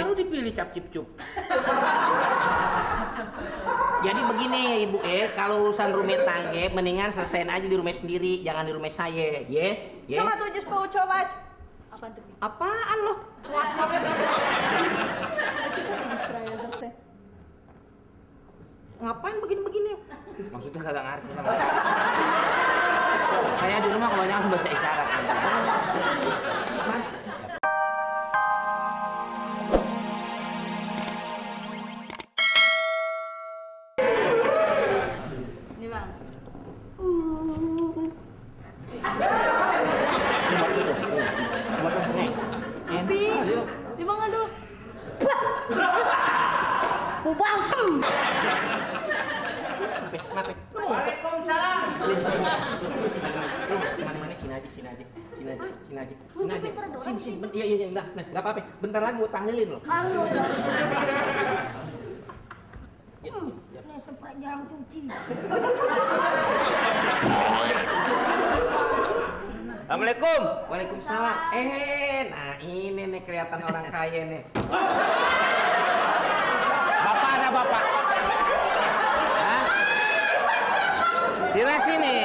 baru dipilih cap cip cup. Jadi begini ibu kalau urusan rumah tangga mendingan selesain aja di rumah sendiri, jangan di rumah saya, ye. Cuma tuh just mau coba. Apaan tuh? Apaan lo? Cuat-cuat. Kita tuh distraya zase. Ngapain begini-begini? Maksudnya kagak ngerti sama. Saya di rumah kebanyakan baca isyarat. Apaan? Ini bang. Pi, di bang aduh. Bubasem. Kenapa? Waalaikumsalam. Mana-mana sini aja. Sini aja. Sini. Iya, enggak apa-apa. Bentar lagi gua tahlilin lo. Halo. Ya. Sempat jarang cuci. Assalamualaikum. Waalaikumsalam. Nah ini nih kelihatan orang kaya nih. Bapak ada bapak. Hah? Sini sini.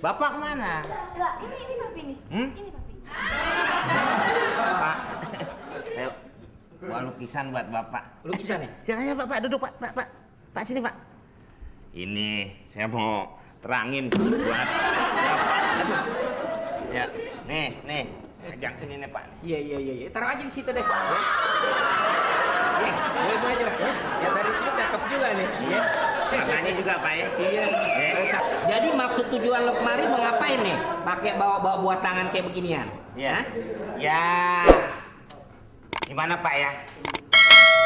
Bapak kemana? Enggak, ini papi nih. Ini papi. Pak. Saya bawa lukisan buat bapak. Lukisan nih. Silakan ya Pak, duduk Pak. Pak sini Pak. Ini saya mau terangin buat Bapak. Ya, nih. Pegang sini nih Pak. Iya. Taruh aja di situ deh. Ya, boleh aja Pak. Ya dari sini cakep juga nih. Iya. Warnanya juga Pak ya. Iya. Jadi maksud tujuan lo kemari mau ngapain nih? Pakai bawa buat tangan kayak beginian? Iya. Hah? Ya. Gimana Pak ya?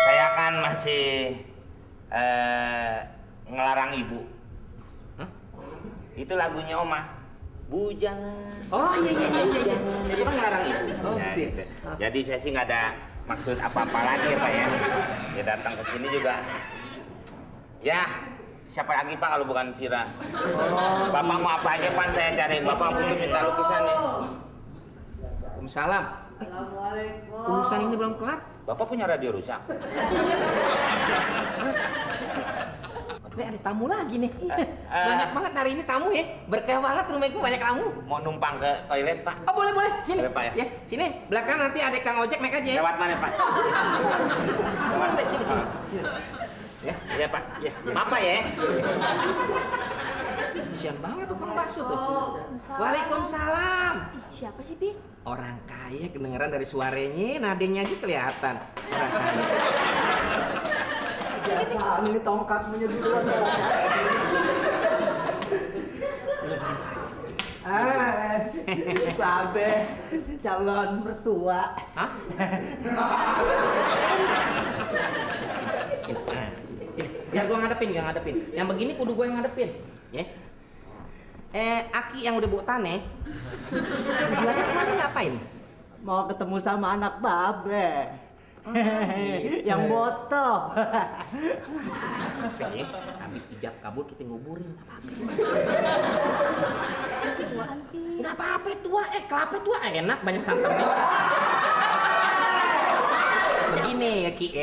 Saya kan masih ngelarang ibu. Hah? Itu lagunya Oma. Bujangan. Oh iya. Itu kan ngelarang ibu. Oh, Ya, gitu ya? gitu. Jadi saya sih nggak ada maksud apa-apa lagi ya Pak ya. Dia datang ke sini juga. Ya, siapa lagi Pak kalau bukan Vira? Bapak mau apa aja Pak saya cariin. Bapak butuh minta lukisannya. Waalaikumsalam. Urusan ini belum kelar. Bapak punya radio rusak? Ini ada tamu lagi nih. Banyak banget hari ini tamu ya. Berkah banget rumahku banyak tamu. Mau numpang ke toilet Pak? Oh boleh. Sini. Boleh, Pak, ya? Sini. Belakang nanti ada Kang Ojek naik aja ya. Lewat mana Pak? Lewat Sini. Ya, iya Pak. Ya. Apa ya? Kasian banget tuh Kang Bakso tuh. Waalaikumsalam. Ih, siapa sih, Pi? Orang kaya kedengeran dari suaranya, nadanya aja kelihatan. Orang kaya. Biasaan ini tongkat menyedihkan. Babe, calon mertua. Hah? Sini. Biar gua ngadepin. Yang begini kudu gua yang ngadepin. Ya. Aki yang udah bawa tanah. Tujuannya kemarin ngapain? Mau ketemu sama anak Babe. Yang botoh. Ya, habis ijab kabul kita nguburin. Tuaan, Pi. Nggak apa-apa tua, kelapa tua enak banyak santannya. Begini ya Ki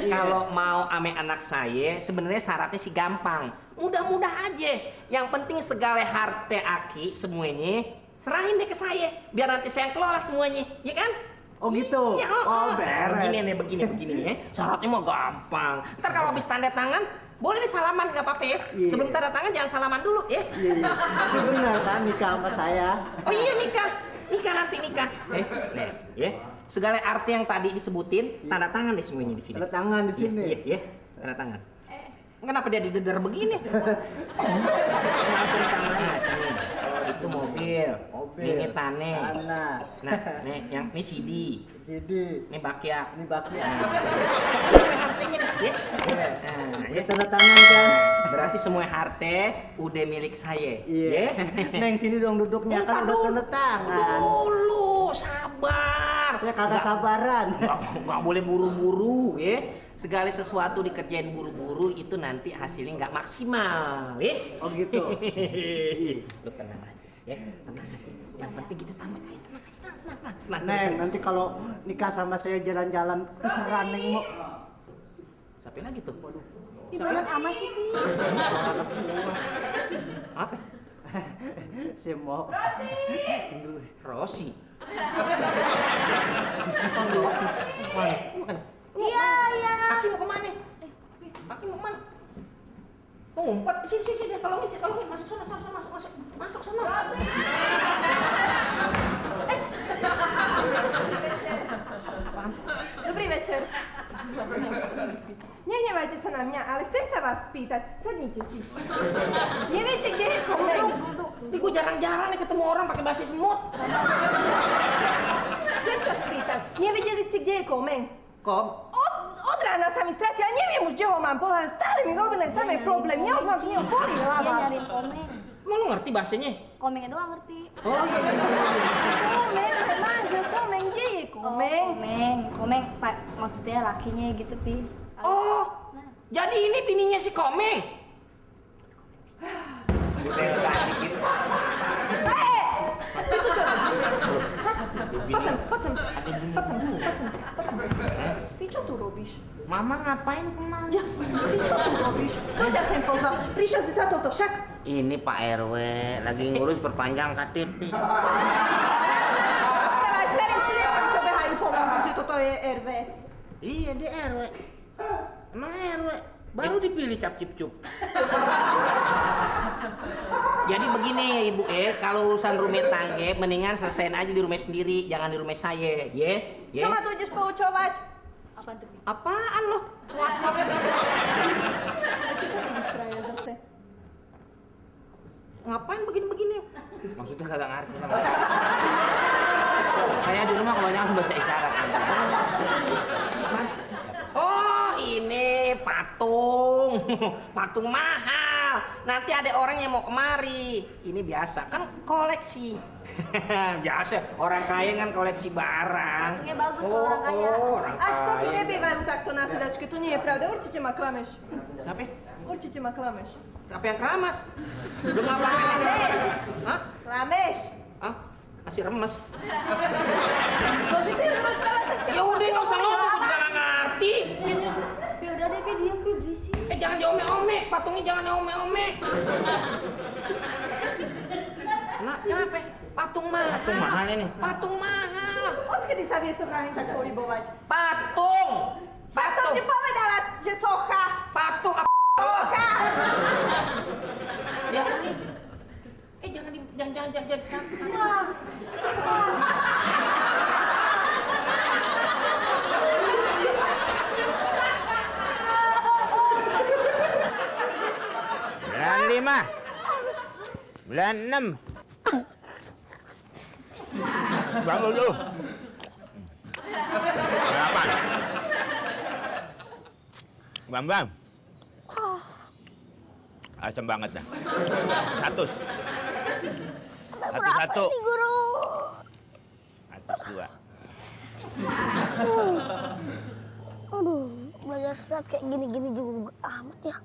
kalau mau ame anak saya sebenarnya syaratnya sih gampang. Mudah-mudah aja. Yang penting segala harta Aki semuanya serahin deh ke saya biar nanti saya yang kelola semuanya, ya kan? Oh gitu. Iya, Oh beres. Begini ya. Syaratnya mah gampang. Ntar kalau habis tanda tangan boleh nih salaman nggak apa-apa ya. Iya. Sebelum tanda tangan jangan salaman dulu ya. Iya. Tapi benar kan nikah sama saya. Oh iya nikah nanti nikah. Nih, ya. Segala arti yang tadi disebutin, tanda tangan deh semuanya di sini. Tanda tangan di sini. Iya, tanda tangan. Kenapa dia didedar begini? Kenapa tangan? Nah, sini. Itu mobil. Ini tanah. Tanah. Nah, ini CD. CD. Ini bakyak. Ini baki. Semua hartanya ya. Nah, Ini tanda tangan kan? berarti semua harta udah milik saya. Iya. Neng sini dong duduknya kan udah tanda tangan. Dulu, sabar. Ya kagak sabaran. Nggak boleh buru-buru ya. Segala sesuatu dikerjain buru-buru itu nanti hasilnya nggak maksimal ya. Oh gitu. Lu tenang aja. Ya, tenang aja. Yang penting kita tambah kayak tenang aja, tenang. Neng, nanti kalau nikah sama saya jalan-jalan terserah Neng mau. Siapa lagi tuh? Waduh. Pi banget amat sih, Pi. Apa? Saya mau. Rosi. Mana? Bukan. Iya, iya. Aki mau kemana? Aki mau kemana? Mau ngumpet? Sini, tolongin, masuk sana, masuk sana. Dobrý večer. Nehnevajte sa na mňa, ale chcem sa vás spýtať. Sadnite si. Neviete, kde je Komeng? Ih, gue jarang-jarang nih ketemu orang pakai bahasa semut. Chcem sa spýtať. Nevedeli ste, kde je Komeng? Kom? Od rána sa mi stratí a neviem už, kde ho mám pohľadať. Stále mi robí len samé problém. Ja už mám v ňom bolí Dia hlava. nyariin Komeng. Emang lu ngerti bahasanya? Komengnya doang ngerti. Komeng, manžel Komeng, kde je Komeng? Komeng, Pak, maksudnya lakinya gitu, Pi. Oh, jadi ini bininya si Komeng? Udah letak dikit. Itu čo robíš? Poď sem. Ty čo tu robíš? Mama ngapain kemana? Ja, ty čo tu robíš? Kto ťa sem pozval? Prišiel si za toto však? Ini Pak RW lagi ngurus perpanjang KTP. Rozprávaj starým sliepom, čo behajú po vonku, že toto je RV. Iya dia RW. Emang RW baru dipilih cap cip cup. Jadi begini Ibu kalau urusan rumah tangga mendingan selesaiin aja di rumah sendiri, jangan di rumah saya, ye? Čo ma tu ideš poučovať? Apaan tuh, Pi? Apaan lo? Cuap-cuap. Ty čo tu distraje zase? Ngapain begini-begini? Maksudnya kagak ngerti sama saya di rumah kebanyakan baca isyarat. Oh ini patung, patung mahal. Nanti ada orang yang mau kemari. Ini biasa kan koleksi. Biasa orang kaya kan koleksi barang. Patungnya bagus kalau orang kaya. Orang Až sa tu kaya. nebývajú takto na sedačke, to nie je pravda. Určite ma klameš. Siapa? Určite ma klameš. Siapa yang keramas? Lu ngapain yang keramas? Hah? Klameš. Hah? Masih remes. Zložitý je rozprávať sa s Ya udah nggak usah ngomong, gue juga nggak ngerti. Pi udah deh, Pi diam, Pi berisik. Jangan diome-ome, patungnya jangan diome-ome. Kenapa? Patung mahal. Patung mahal ini. Patung mahal. Odkedy sa vie socha hen tak pohybovať? Patung. Však som ti povedala, že socha. Patung apa? Socha. Ya ini. Jangan. Bulan 5. Bulan 6. Bangun dulu. Berapaan? Bambang. Asam banget dah. 100. Satu. Ini guru. 102. Aduh, belajar silat kayak gini-gini juga amat ya.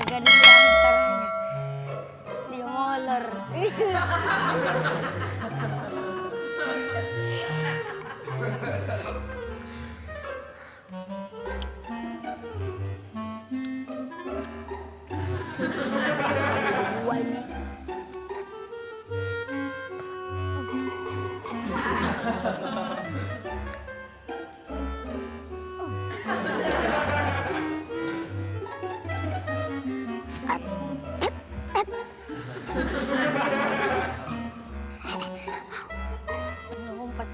Gak dibilang caranya. Dia molor. Gua ini. Ngumpet.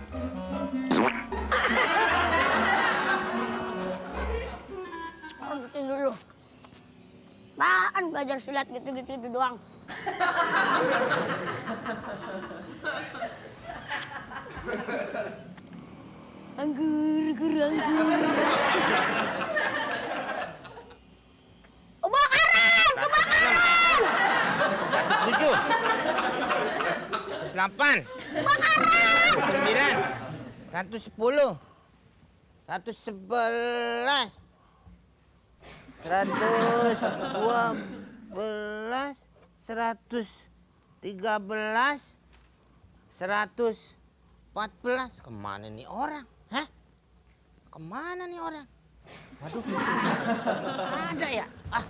Berhenti dulu. Apaan belajar silat gitu-gitu doang. Anggur. Kebakaran! 7. 8. 9. 110. 111. 112. 112, 113, 114. Kemana nih orang? Hah? Kemana nih orang? Waduh, ada ya? Ah.